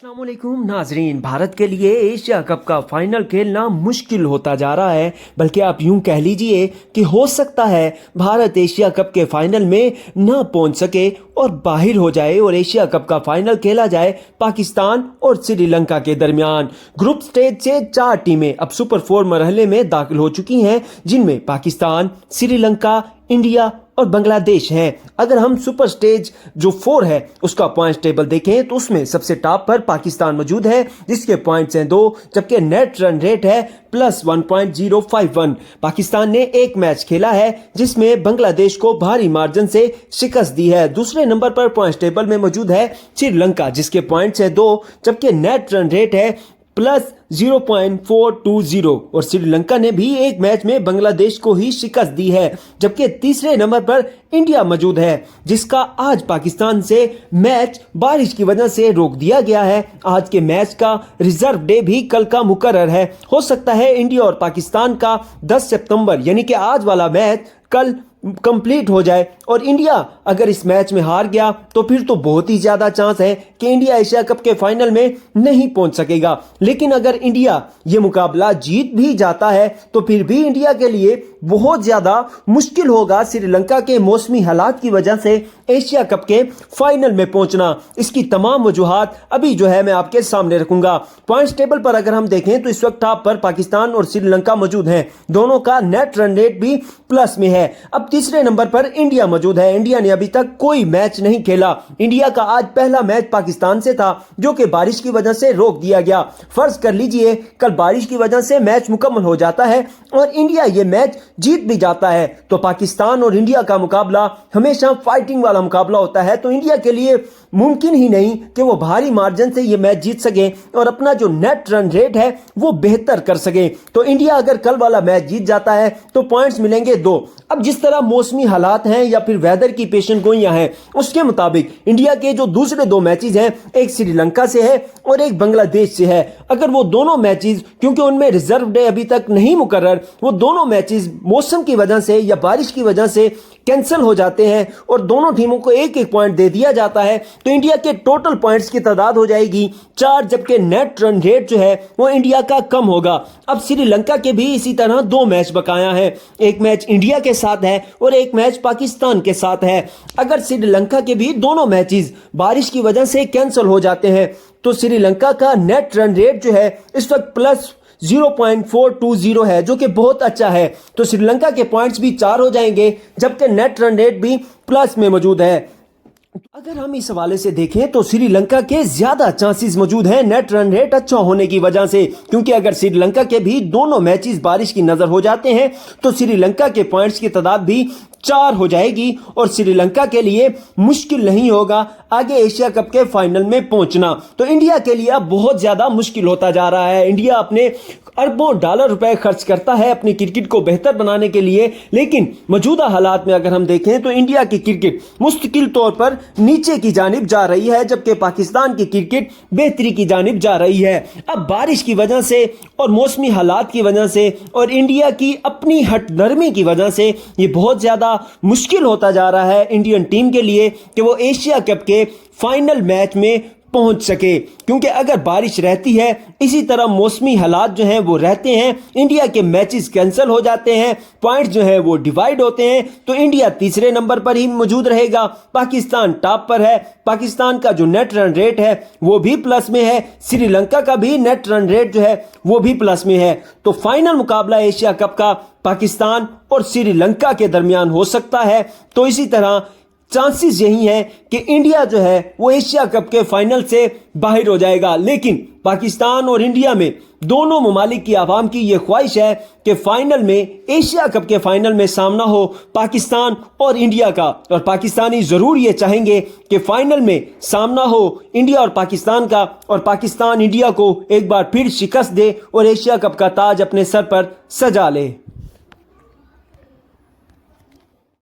अस्सलामुअलैकुम नाजरीन, भारत के लिए एशिया कप का फाइनल खेलना मुश्किल होता जा रहा है। बल्कि आप यूं कह लीजिए कि हो सकता है भारत एशिया कप के फाइनल में न पहुंच सके और बाहर हो जाए और एशिया कप का फाइनल खेला जाए पाकिस्तान और श्रीलंका के दरमियान। ग्रुप स्टेज से 4 टीमें अब सुपर 4 मरहले में दाखिल हो चुकी हैं, जिनमें पाकिस्तान, श्रीलंका, इंडिया और बांग्लादेश हैं। अगर हम सुपर स्टेज जो 4 है उसका पॉइंट टेबल देखें तो उसमें सबसे टॉप पर पाकिस्तान मौजूद है, जिसके पॉइंट्स हैं 2, जबकि नेट रन रेट है +1.051। पाकिस्तान ने एक मैच खेला है जिसमें बांग्लादेश को भारी मार्जिन से शिकस्त दी है। दूसरे नंबर पर पॉइंट टेबल में मौजूद है श्रीलंका, जिसके पॉइंट्स हैं 2, जबकि नेट रन रेट है +0.420 और श्रीलंका ने भी एक मैच में बांग्लादेश को ही शिकस्त दी है। जबकि तीसरे नंबर पर इंडिया मौजूद है, जिसका आज पाकिस्तान से मैच बारिश की वजह से रोक दिया गया है। आज के मैच का रिजर्व डे भी कल का मुकर्रर है। हो सकता है इंडिया और पाकिस्तान का 10 सितंबर यानी कि आज वाला मैच कल कंप्लीट हो जाए और इंडिया अगर इस मैच में हार गया तो फिर तो बहुत ही ज्यादा चांस है कि इंडिया एशिया कप के फाइनल में नहीं पहुंच सकेगा। लेकिन अगर इंडिया ये मुकाबला जीत भी जाता है तो फिर भी इंडिया के लिए बहुत ज्यादा मुश्किल होगा श्रीलंका के मौसमी हालात की वजह से एशिया कप के फाइनल में पहुंचना। इसकी तमाम वजूहात अभी जो है मैं आपके सामने रखूंगा। पॉइंट्स टेबल पर अगर हम देखें तो इस वक्त टॉप पर पाकिस्तान और श्रीलंका मौजूद हैं। दोनों का नेट रन रेट भी प्लस में है। अब तीसरे नंबर पर इंडिया मौजूद है। इंडिया ने अभी तक कोई मैच नहीं खेला। इंडिया का आज पहला मैच पाकिस्तान से था, जो कि बारिश की वजह से रोक दिया गया। फर्ज कर लीजिए कल बारिश की वजह से मैच मुकम्मल हो जाता है और इंडिया ये मैच जीत भी जाता है तो पाकिस्तान और इंडिया का मुकाबला हमेशा फाइटिंग वाला मुकाबला होता है। तो इंडिया के लिए मुमकिन ही नहीं कि वो भारी मार्जिन से ये मैच जीत सके और अपना जो नेट रन रेट है वो बेहतर कर सके। तो इंडिया अगर कल वाला मैच जीत जाता है तो पॉइंट्स मिलेंगे 2। अब जिस तरह मौसमी हालात हैं या फिर वेदर की पेशन गोइयां हैं, उसके मुताबिक इंडिया के जो दूसरे 2 मैचेस हैं, एक श्रीलंका से है और एक बांग्लादेश से है। अगर वो दोनों मैचेस, क्योंकि उनमें रिजर्व डे अभी तक नहीं मुकर्रर, वो दोनों मैचेस मौसम की वजह से या बारिश की वजह से कैंसिल हो जाते हैं और दोनों टीमों को एक एक पॉइंट दे दिया जाता है तो इंडिया के टोटल पॉइंट्स की तादाद हो जाएगी 4, जबकि नेट रन रेट जो है वो इंडिया का कम होगा। अब श्रीलंका के भी इसी तरह 2 मैच बकाया हैं। एक मैच इंडिया के साथ है और एक मैच पाकिस्तान के साथ है। अगर श्रीलंका के भी दोनों मैचेस बारिश की वजह से कैंसिल हो जाते हैं तो श्रीलंका का नेट रन रेट जो है इस वक्त +0.420 है, जो कि बहुत अच्छा है। तो श्रीलंका के पॉइंट्स भी 4 हो जाएंगे, जबकि नेट रन रेट भी प्लस में मौजूद है। अगर हम इस हवाले से देखें तो श्रीलंका के ज्यादा चांसेस मौजूद हैं नेट रन रेट अच्छा होने की वजह से, क्योंकि अगर श्रीलंका के भी दोनों मैचेस बारिश की नजर हो जाते हैं तो श्रीलंका के पॉइंट्स की तादाद भी 4 हो जाएगी और श्रीलंका के लिए मुश्किल नहीं होगा आगे एशिया कप के फाइनल में पहुंचना। तो इंडिया के लिए अब बहुत ज्यादा मुश्किल होता जा रहा है। इंडिया अपने अरबों डॉलर रुपए खर्च करता है अपनी क्रिकेट को बेहतर बनाने के लिए, लेकिन मौजूदा हालात में अगर हम देखें तो इंडिया की क्रिकेट मुस्तकिल तौर पर नीचे की जानिब जा रही है, जबकि पाकिस्तान की क्रिकेट बेहतरी की जानिब जा रही है। अब बारिश की वजह से और मौसमी हालात की वजह से और इंडिया की अपनी हट नरमी की वजह से ये बहुत ज्यादा मुश्किल होता जा रहा है इंडियन टीम के लिए कि वो एशिया कप के फाइनल मैच में पहुंच सके। क्योंकि अगर बारिश रहती है, इसी तरह मौसमी हालात जो हैं वो रहते हैं, इंडिया के मैचेस कैंसिल हो जाते हैं, पॉइंट्स जो हैं वो डिवाइड होते हैं, तो इंडिया तीसरे नंबर पर ही मौजूद रहेगा। पाकिस्तान टॉप पर है। पाकिस्तान का जो नेट रन रेट है वो भी प्लस में है। श्रीलंका का भी नेट रन रेट जो है वो भी प्लस में है। तो फाइनल मुकाबला एशिया कप का पाकिस्तान और श्रीलंका के दरमियान हो सकता है। तो इसी तरह चांसेस यही हैं कि इंडिया जो है वो एशिया कप के फाइनल से बाहर हो जाएगा। लेकिन पाकिस्तान और इंडिया में दोनों ममालिक की आवाम की ये ख्वाहिश है कि फाइनल में, एशिया कप के फाइनल में सामना हो पाकिस्तान और इंडिया का, और पाकिस्तानी जरूर ये चाहेंगे कि फाइनल में सामना हो इंडिया और पाकिस्तान का और पाकिस्तान इंडिया को एक बार फिर शिकस्त दे और एशिया कप का ताज अपने सर पर सजा ले।